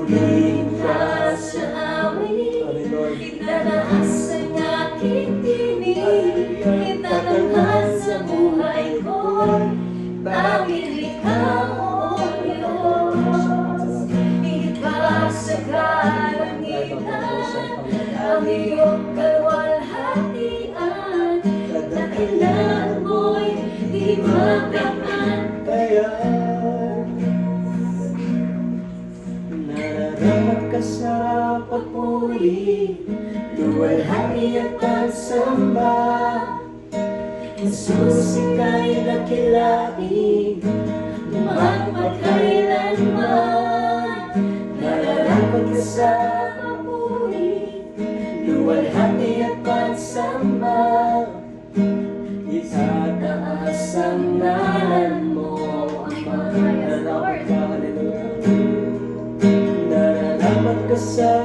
Purihin ka sa awit, itataas ang aking tinig, itatanghal sa buhay ko'y tanging ikaw, O Diyos. Iba sa kalangitan ang iyong kalwalhatian, dakilan mo'y di Kaya nararapat ka sa papuri, luwalhati at pagsamba. Jesus, ika'y dakilain, magpakailanman. Nararapat ka sa papuri, luwalhati at pagsamba. Itataas ang ngalan mo, Ama. Nararapat ka, hallelujah. Nararapat ka sa